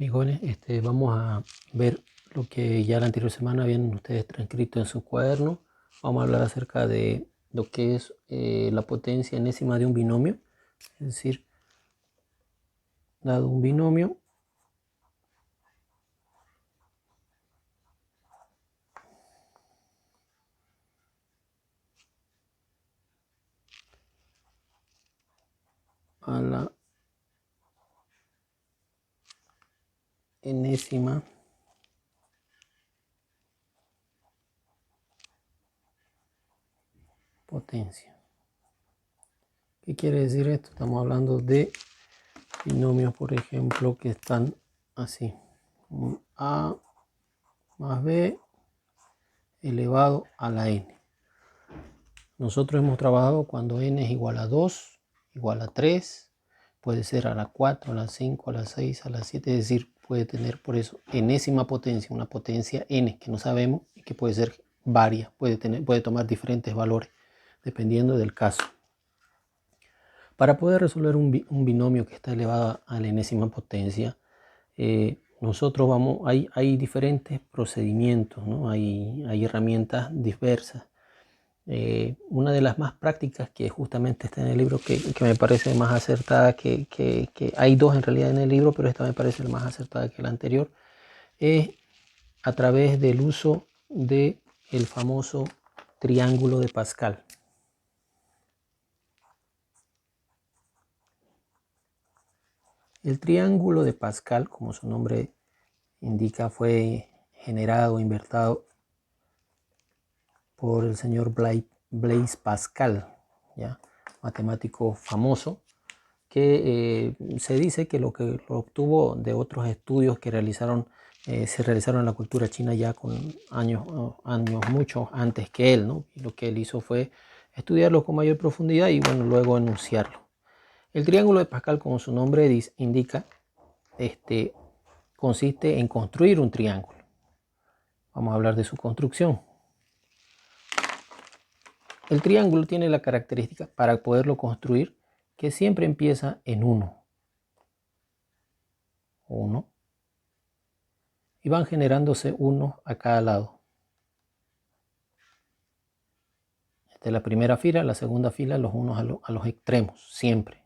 Amigones, vamos a ver lo que ya la anterior semana habían ustedes transcrito en su cuaderno. Vamos a hablar acerca de lo que es la potencia enésima de un binomio. Es decir, dado un binomio, a la enésima potencia. ¿Qué quiere decir esto? Estamos hablando de binomios, por ejemplo, que están así. A más B elevado a la n. Nosotros hemos trabajado cuando n es igual a 2, igual a 3, puede ser a la 4, a la 5, a la 6, a la 7, es decir, puede tener por eso enésima potencia, una potencia n que no sabemos y que puede ser varia, puede tomar diferentes valores dependiendo del caso. Para poder resolver un binomio que está elevado a la enésima potencia, hay diferentes procedimientos, ¿no? Hay herramientas diversas. Una de las más prácticas que justamente está en el libro, que me parece más acertada, que hay dos en realidad en el libro, pero esta me parece más acertada que la anterior, es a través del uso del famoso triángulo de Pascal. El triángulo de Pascal, como su nombre indica, fue generado, inventado por el señor Blaise Pascal, ¿ya? Matemático famoso, que se dice que lo obtuvo de otros estudios que se realizaron en la cultura china ya con años mucho antes que él, ¿no? Y lo que él hizo fue estudiarlo con mayor profundidad y bueno, luego enunciarlo. El triángulo de Pascal, como su nombre indica, consiste en construir un triángulo. Vamos a hablar de su construcción. El triángulo tiene la característica, para poderlo construir, que siempre empieza en 1. 1. Y van generándose unos a cada lado. Esta es la primera fila, la segunda fila, los unos a los extremos, siempre.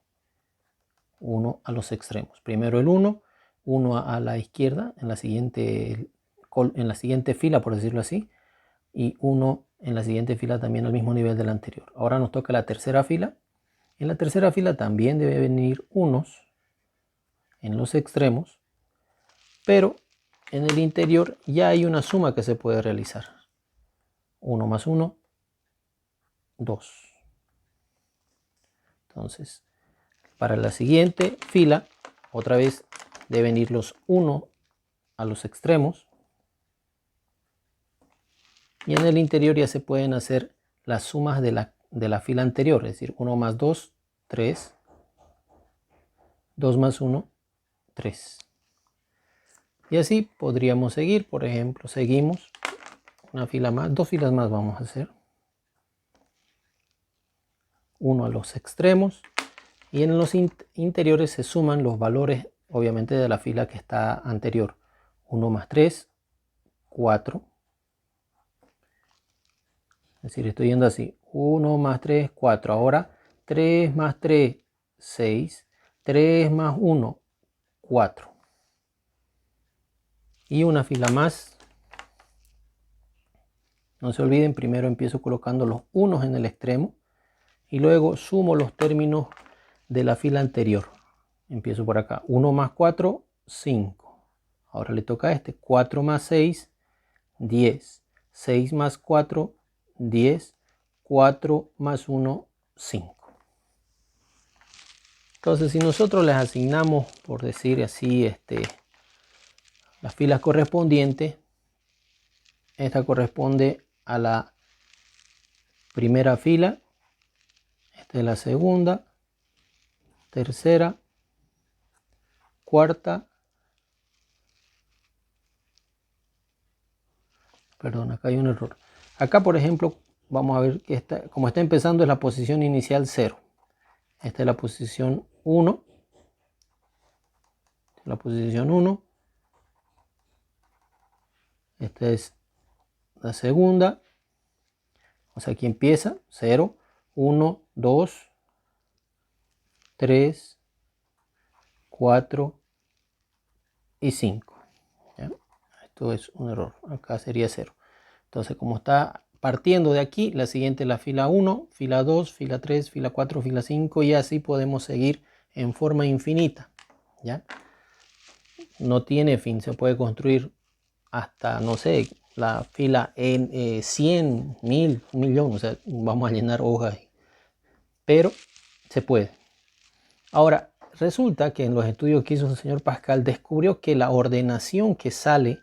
1 a los extremos. Primero el 1, 1 a la izquierda, en la siguiente fila, por decirlo así, y 1 en la siguiente fila también al mismo nivel del anterior. Ahora nos toca la tercera fila. En la tercera fila también debe venir unos en los extremos, pero en el interior ya hay una suma que se puede realizar. 1 más 1, 2. Entonces, para la siguiente fila, otra vez deben ir los 1 a los extremos. Y en el interior ya se pueden hacer las sumas de la fila anterior, es decir, 1 más 2, 3. 2 más 1, 3. Y así podríamos seguir. Por ejemplo, seguimos una fila más, 2 filas más vamos a hacer. 1 a los extremos. Y en los interiores se suman los valores, obviamente, de la fila que está anterior. 1 más 3, 4. Es decir, estoy yendo así. 1 más 3, 4. Ahora 3 más 3, 6. 3 más 1, 4. Y una fila más. No se olviden, primero empiezo colocando los unos en el extremo y luego sumo los términos de la fila anterior. Empiezo por acá. 1 más 4, 5. Ahora le toca a este. 4 más 6, 10. 6 más 4, 10. 4 más 1, 5. Entonces, si nosotros les asignamos, por decir así, las filas correspondientes, esta corresponde a la primera fila, esta es la segunda, tercera, cuarta, perdón, acá hay un error. Acá, por ejemplo, vamos a ver que como está empezando es la posición inicial 0. Esta es la posición 1. La posición 1. Esta es la segunda. O sea, aquí empieza 0, 1, 2, 3, 4 y 5. ¿Ya? Esto es un error. Acá sería 0. Entonces, como está partiendo de aquí, la siguiente es la fila 1, fila 2, fila 3, fila 4, fila 5 y así podemos seguir en forma infinita. ¿Ya? No tiene fin, se puede construir hasta, no sé, la fila en 100, 1000, 1.000.000, o sea, vamos a llenar hojas, pero se puede. Ahora, resulta que en los estudios que hizo el señor Pascal descubrió que la ordenación que sale,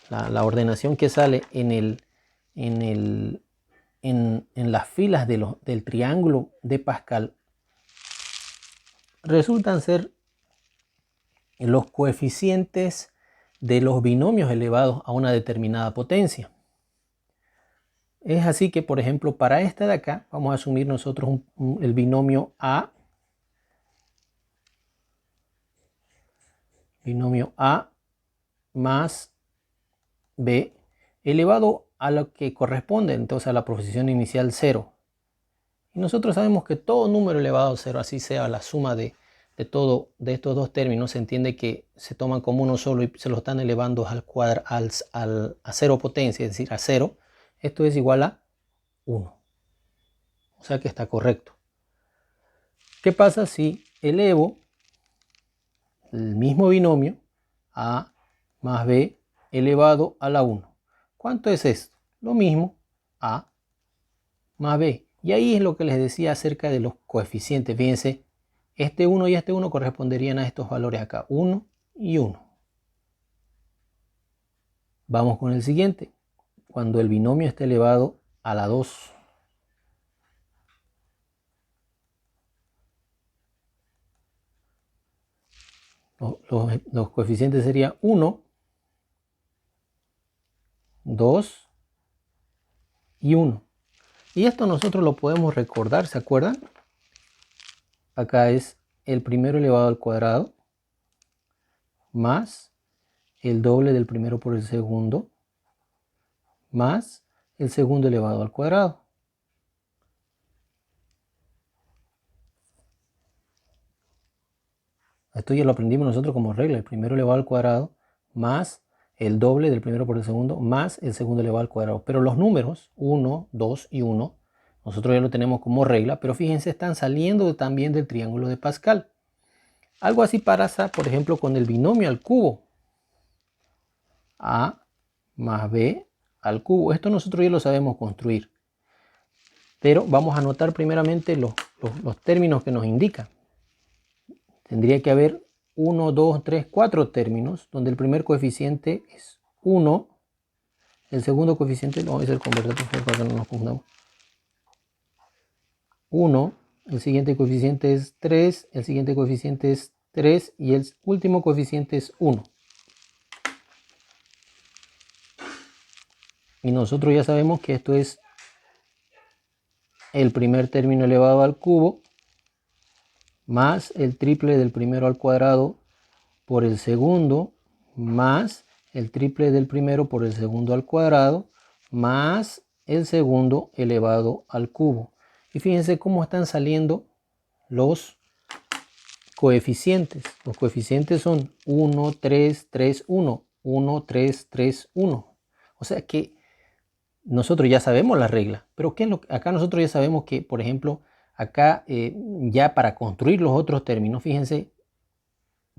la ordenación que sale en las filas del triángulo de Pascal resultan ser los coeficientes de los binomios elevados a una determinada potencia. Es así que, por ejemplo, para esta de acá, vamos a asumir nosotros el binomio A más B elevado a lo que corresponde entonces a la proposición inicial 0. Y nosotros sabemos que todo número elevado a 0, así sea la suma de estos dos términos, se entiende que se toman como uno solo y se lo están elevando a 0 potencia, es decir, a 0. Esto es igual a 1. O sea que está correcto. ¿Qué pasa si elevo el mismo binomio A más B elevado a la 1? ¿Cuánto es esto? Lo mismo, A más B. Y ahí es lo que les decía acerca de los coeficientes. Fíjense, este 1 y este 1 corresponderían a estos valores acá, 1 y 1. Vamos con el siguiente. Cuando el binomio esté elevado a la 2. Los coeficientes serían 1, 2 y 1. Y esto nosotros lo podemos recordar, ¿se acuerdan? Acá es el primero elevado al cuadrado más el doble del primero por el segundo más el segundo elevado al cuadrado. Esto ya lo aprendimos nosotros como regla, el primero elevado al cuadrado más el doble del primero por el segundo más el segundo elevado al cuadrado. Pero los números 1, 2 y 1, nosotros ya lo tenemos como regla, pero fíjense, están saliendo también del triángulo de Pascal. Algo así pasa, por ejemplo, con el binomio al cubo. A más B al cubo. Esto nosotros ya lo sabemos construir. Pero vamos a anotar primeramente los términos que nos indican. Tendría que haber 1, 2, 3, 4 términos, donde el primer coeficiente es 1, el segundo coeficiente, no, es el convertir para que no nos confundamos. 1, el siguiente coeficiente es 3, el siguiente coeficiente es 3 y el último coeficiente es 1. Y nosotros ya sabemos que esto es el primer término elevado al cubo más el triple del primero al cuadrado por el segundo más el triple del primero por el segundo al cuadrado más el segundo elevado al cubo. Y fíjense cómo están saliendo los coeficientes. Los coeficientes son 1, 3, 3, 1, 1, 3, 3, 1. O sea que nosotros ya sabemos la regla, pero ¿qué es acá nosotros ya sabemos que, por ejemplo, acá ya para construir los otros términos, fíjense,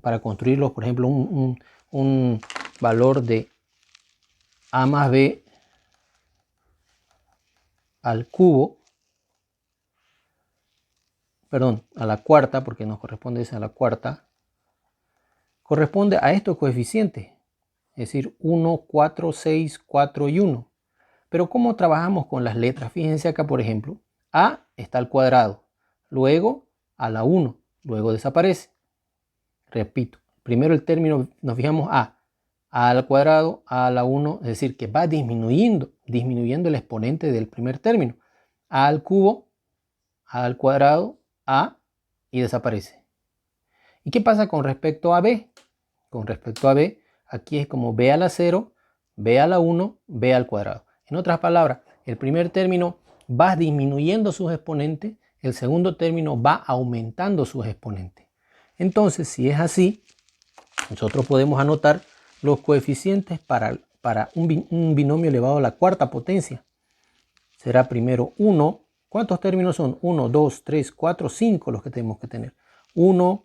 para construirlos, por ejemplo, un valor de A más B al cubo, perdón, a la cuarta, porque nos corresponde a la cuarta, corresponde a estos coeficientes, es decir, 1, 4, 6, 4 y 1. Pero ¿cómo trabajamos con las letras? Fíjense acá, por ejemplo, A está al cuadrado, luego a la 1, luego desaparece. Repito, primero el término, nos fijamos A al cuadrado, A a la 1, es decir, que va disminuyendo el exponente del primer término. A al cubo, A al cuadrado, A y desaparece. ¿Y qué pasa con respecto a B? Con respecto a B, aquí es como B a la 0 b a la 1, b al cuadrado. En otras palabras, el primer término va disminuyendo sus exponentes, el segundo término va aumentando sus exponentes. Entonces, si es así, nosotros podemos anotar los coeficientes para un binomio elevado a la cuarta potencia. Será primero 1. ¿Cuántos términos son? 1, 2, 3, 4, 5 los que tenemos que tener. 1,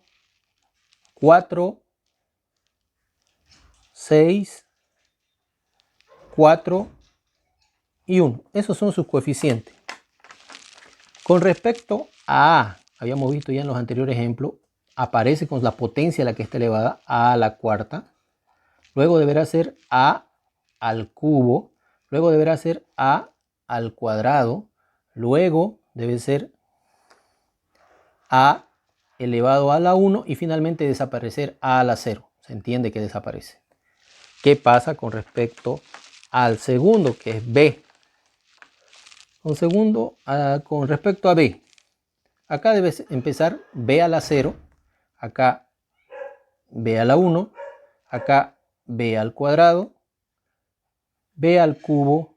4, 6, 4 y 1. Esos son sus coeficientes. Con respecto a A, habíamos visto ya en los anteriores ejemplos, aparece con la potencia a la que está elevada, a a la cuarta. Luego deberá ser a al cubo. Luego deberá ser a al cuadrado. Luego debe ser a elevado a la 1 y finalmente desaparecer a la 0. Se entiende que desaparece. ¿Qué pasa con respecto al segundo, que es b? Con respecto a b, acá debe empezar b a la 0, acá b a la 1, acá b al cuadrado, b al cubo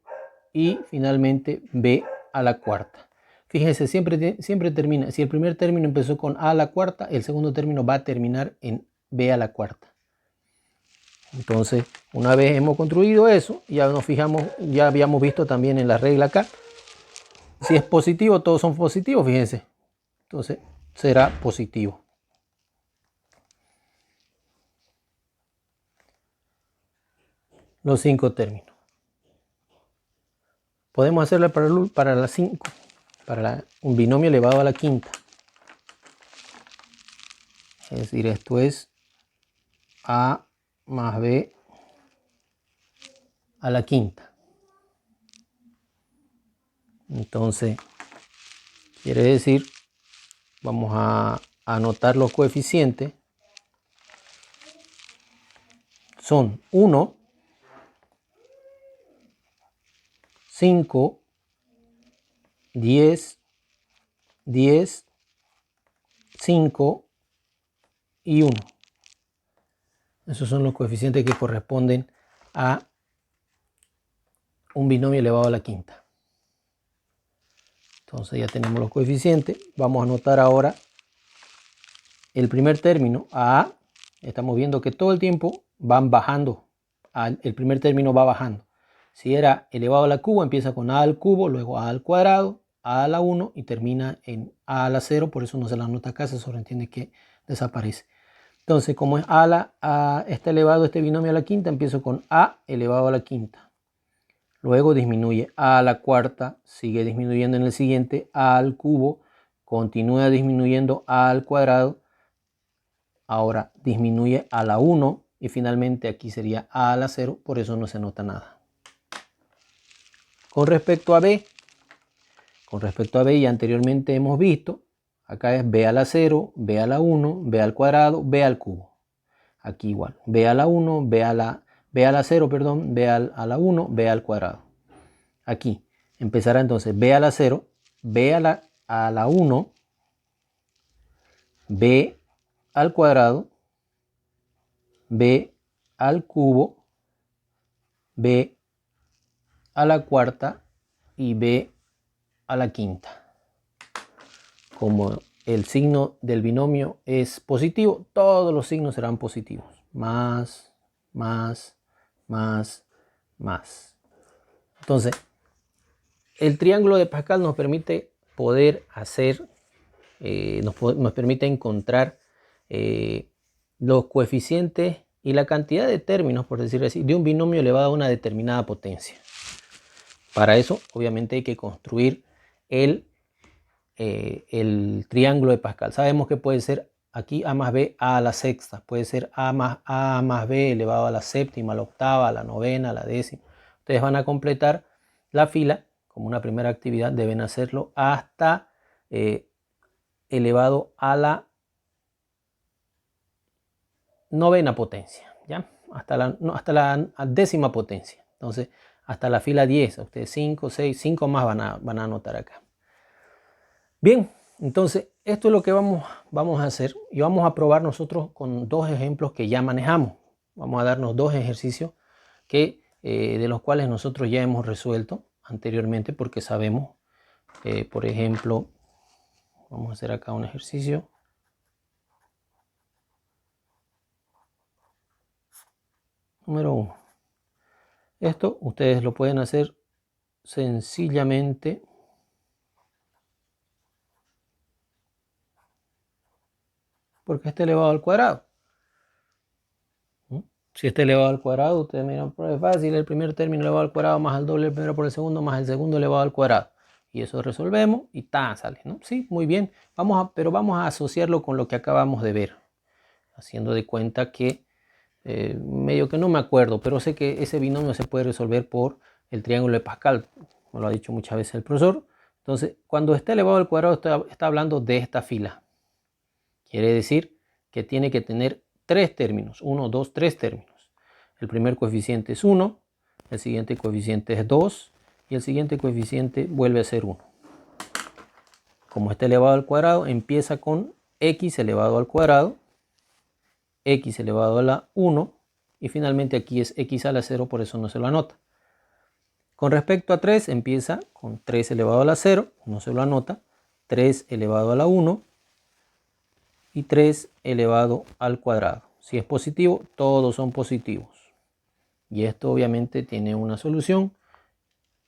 y finalmente b a la cuarta. Fíjense, siempre termina, si el primer término empezó con a la cuarta, el segundo término va a terminar en b a la cuarta. Entonces, una vez hemos construido eso, ya nos fijamos, ya habíamos visto también en la regla acá, si es positivo, todos son positivos, fíjense. Entonces, será positivo. Los 5 términos. Podemos hacerla para las 5, para un binomio elevado a la quinta. Es decir, esto es a más b a la quinta. Entonces, quiere decir, vamos a anotar los coeficientes. Son 1, 5, 10, 10, 5 y 1. Esos son los coeficientes que corresponden a un binomio elevado a la quinta. Entonces ya tenemos los coeficientes. Vamos a anotar ahora el primer término, a. Estamos viendo que todo el tiempo van bajando. El primer término va bajando. Si era elevado a la cubo, empieza con a al cubo, luego a al cuadrado, a la 1 y termina en a a la 0. Por eso no se la anota acá, se sobreentiende que desaparece. Entonces, como es está elevado este binomio a la quinta, empiezo con a elevado a la quinta. Luego disminuye a la cuarta, sigue disminuyendo en el siguiente, a al cubo, continúa disminuyendo a al cuadrado, ahora disminuye a la 1 y finalmente aquí sería a la 0, por eso no se nota nada. Con respecto a b ya anteriormente hemos visto, acá es b a la 0, b a la 1, b al cuadrado, b al cubo. Aquí igual, b a la 1, b a la 0, perdón, b a la 1, b al cuadrado. Aquí empezará entonces b a la 0, b a la 1, b al cuadrado, b al cubo, b a la cuarta y b a la quinta. Como el signo del binomio es positivo, todos los signos serán positivos. Más, más, más, más. Entonces, el triángulo de Pascal nos permite poder hacer, nos permite encontrar los coeficientes y la cantidad de términos, por decirlo así, de un binomio elevado a una determinada potencia. Para eso, obviamente, hay que construir el triángulo de Pascal. Sabemos que puede ser aquí a más b a la sexta, puede ser a más b elevado a la séptima, a la octava, a la novena, a la décima. Ustedes van a completar la fila como una primera actividad, deben hacerlo hasta elevado a la novena potencia, ¿ya? Hasta la décima potencia. Entonces, hasta la fila 10, ustedes 5, 6, 5 más van a anotar acá. Bien, entonces esto es lo que vamos a hacer y vamos a probar nosotros con dos ejemplos que ya manejamos. Vamos a darnos dos ejercicios que de los cuales nosotros ya hemos resuelto anteriormente porque sabemos, por ejemplo, vamos a hacer acá un ejercicio. Número 1. Esto ustedes lo pueden hacer sencillamente porque está elevado al cuadrado. Si está elevado al cuadrado, ustedes miran, pues es fácil, el primer término elevado al cuadrado más el doble del primero por el segundo más el segundo elevado al cuadrado. Y eso resolvemos y ta, sale, ¿no? Sí, muy bien. Pero vamos a asociarlo con lo que acabamos de ver. Haciendo de cuenta que medio que no me acuerdo, pero sé que ese binomio se puede resolver por el triángulo de Pascal, como lo ha dicho muchas veces el profesor. Entonces, cuando está elevado al cuadrado, está hablando de esta fila. Quiere decir que tiene que tener 3 términos, 1, 2, 3 términos. El primer coeficiente es 1, el siguiente coeficiente es 2 y el siguiente coeficiente vuelve a ser 1. Como está elevado al cuadrado, empieza con x elevado al cuadrado, x elevado a la 1 y finalmente aquí es x a la 0, por eso no se lo anota. Con respecto a 3, empieza con 3 elevado a la 0, no se lo anota, 3 elevado a la 1 y 3 elevado al cuadrado. Si es positivo, todos son positivos. Y esto obviamente tiene una solución.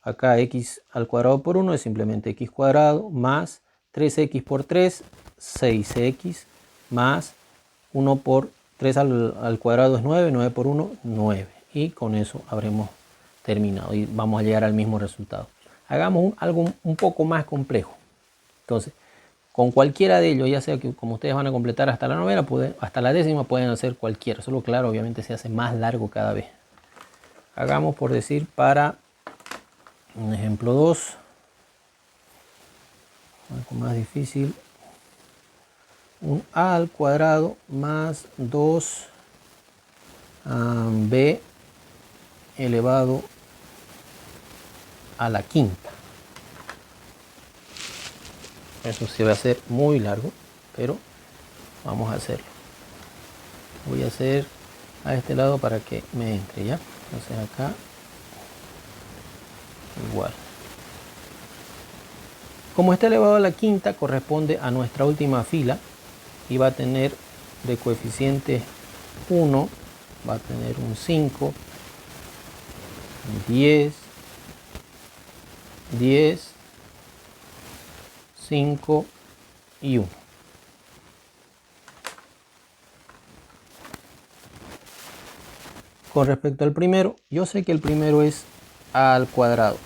Acá x al cuadrado por 1 es simplemente x cuadrado más 3x por 3, 6x más 1 por 3 al cuadrado es 9, 9 por 1, 9. Y con eso habremos terminado y vamos a llegar al mismo resultado. Hagamos algo un poco más complejo. Entonces, con cualquiera de ellos, ya sea que como ustedes van a completar hasta la novena, hasta la décima pueden hacer cualquiera. Solo claro, obviamente se hace más largo cada vez. Hagamos por decir para un ejemplo 2. Algo más difícil. Un a al cuadrado más 2b elevado a la quinta. Eso sí va a ser muy largo, pero vamos a hacerlo. Voy a hacer a este lado para que me entre, ¿ya? Entonces acá igual. Como está elevado a la quinta, corresponde a nuestra última fila y va a tener de coeficiente 1, va a tener un 5, 10, 10, 5 y 1. Con respecto al primero, yo sé que el primero es a al cuadrado,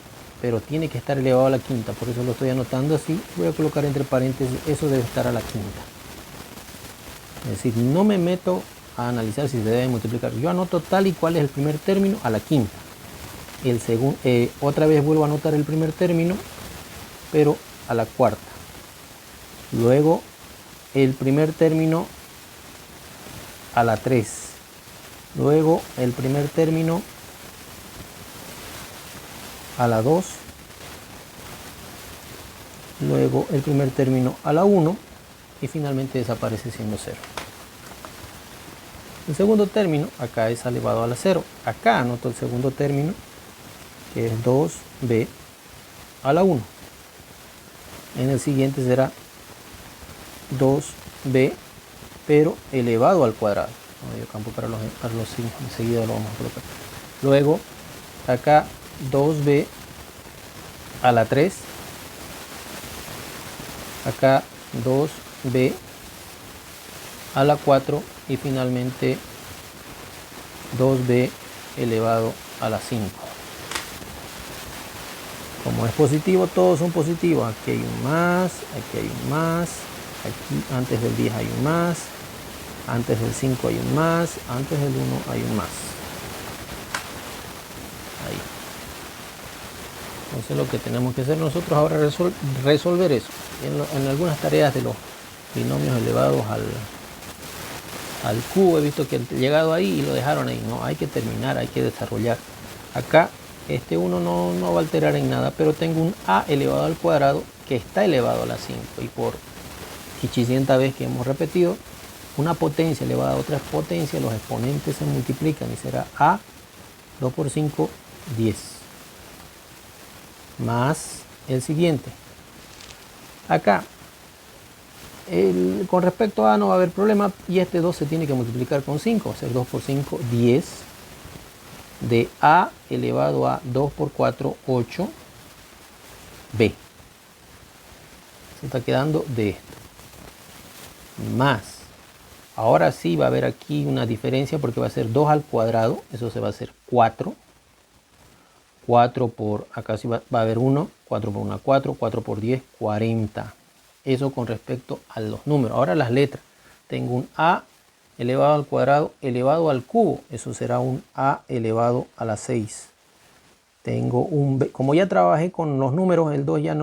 pero tiene que estar elevado a la quinta, por eso lo estoy anotando así. Voy a colocar entre paréntesis, eso debe estar a la quinta. Es decir, no me meto a analizar si se debe multiplicar. Yo anoto tal y cual es el primer término a la quinta. El segundo, otra vez vuelvo a anotar el primer término, pero a la cuarta. Luego el primer término a la 3. Luego el primer término a la 2. Luego el primer término a la 1 y finalmente desaparece siendo 0. El segundo término acá es elevado a la 0. Acá anoto el segundo término, que es 2b a la 1. En el siguiente será 2b, pero elevado al cuadrado. Medio campo para los signos, enseguida lo vamos a colocar. Luego, acá 2b a la 3. Acá 2b a la 4 y finalmente 2b elevado a la 5. Como es positivo, todos son positivos. Aquí hay un más, aquí hay un más, aquí antes del 10 hay un más, antes del 5 hay un más, antes del 1 hay un más. Ahí. Entonces lo que tenemos que hacer nosotros ahora es resolver eso. En algunas tareas de los binomios elevados al cubo he visto que han llegado ahí y lo dejaron ahí. No, hay que terminar, hay que desarrollar. Acá este 1 no va a alterar en nada, pero tengo un a elevado al cuadrado que está elevado a la 5 y por quichicienta vez que hemos repetido, una potencia elevada a otra potencia, los exponentes se multiplican y será a 2 por 5, 10. Más el siguiente. Acá, con respecto a A no va a haber problema. Y este 2 se tiene que multiplicar con 5. Va a ser 2 por 5, 10. De A elevado a 2 por 4, 8. B. Se está quedando de esto. Más. Ahora sí va a haber aquí una diferencia porque va a ser 2 al cuadrado. Eso se va a hacer 4. 4 por, acá sí va a haber 1. 4 por 1, 4. 4 por 10, 40. Eso con respecto a los números. Ahora las letras. Tengo un A elevado al cuadrado elevado al cubo. Eso será un A elevado a la 6. Tengo un B. Como ya trabajé con los números, el 2 ya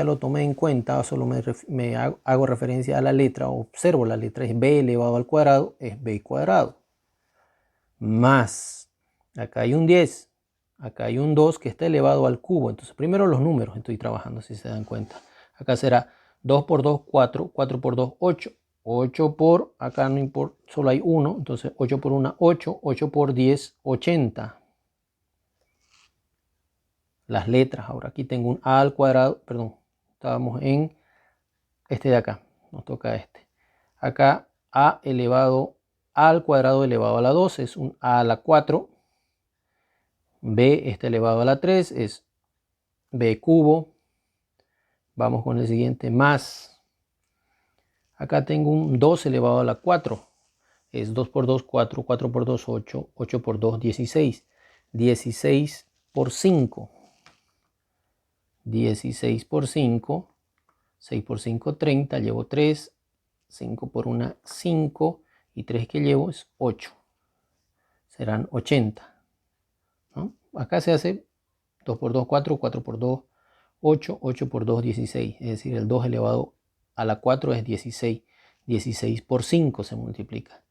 lo tomé en cuenta. Solo me hago referencia a la letra. Observo la letra. Es B elevado al cuadrado. Es B cuadrado. Más. Acá hay un 10. Acá hay un 2 que está elevado al cubo. Entonces primero los números estoy trabajando, si se dan cuenta. Acá será 2 por 2, 4. 4 por 2, 8. 8 por, acá no importa, solo hay 1. Entonces 8 por 1, 8. 8 por 10, 80. Las letras. Ahora aquí tengo un A al cuadrado. Perdón, estábamos en este de acá. Nos toca este. Acá A elevado al cuadrado elevado a la 2 es un A a la 4. B está elevado a la 3 es B cubo. Vamos con el siguiente, más. Acá tengo un 2 elevado a la 4. Es 2 por 2, 4. 4 por 2, 8. 8 por 2, 16. 16 por 5. 16 por 5. 6 por 5, 30. Llevo 3. 5 por 1, 5. Y 3 que llevo es 8. Serán 80. ¿No? Acá se hace 2 por 2, 4. 4 por 2, 8. 8 por 2, 16. Es decir, el 2 elevado a la 4 es 16. 16 por 5 se multiplica.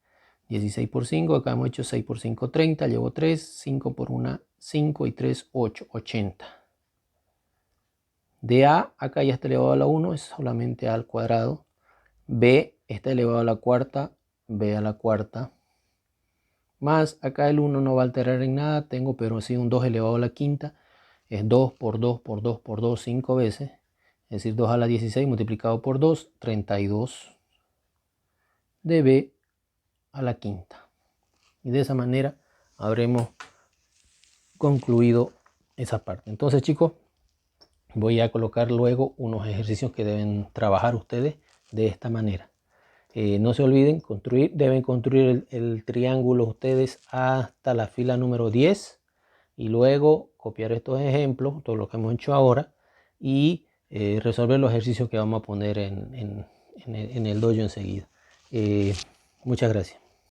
16 por 5, acá hemos hecho 6 por 5, 30. Llevo 3. 5 por 1, 5. Y 3, 8. 80. De A, acá ya está elevado a la 1, es solamente A al cuadrado. B está elevado a la cuarta. B a la cuarta. Más, acá el 1 no va a alterar en nada. Tengo, pero sí un 2 elevado a la quinta. Es 2 por 2 por 2 por 2, 5 veces. Es decir, 2 a la 16 multiplicado por 2, 32 de B a la quinta. Y de esa manera habremos concluido esa parte. Entonces, chicos, voy a colocar luego unos ejercicios que deben trabajar ustedes de esta manera. No se olviden, deben construir el triángulo ustedes hasta la fila número 10 y luego copiar estos ejemplos, todo lo que hemos hecho ahora, y resolver los ejercicios que vamos a poner en el dojo enseguida. Muchas gracias.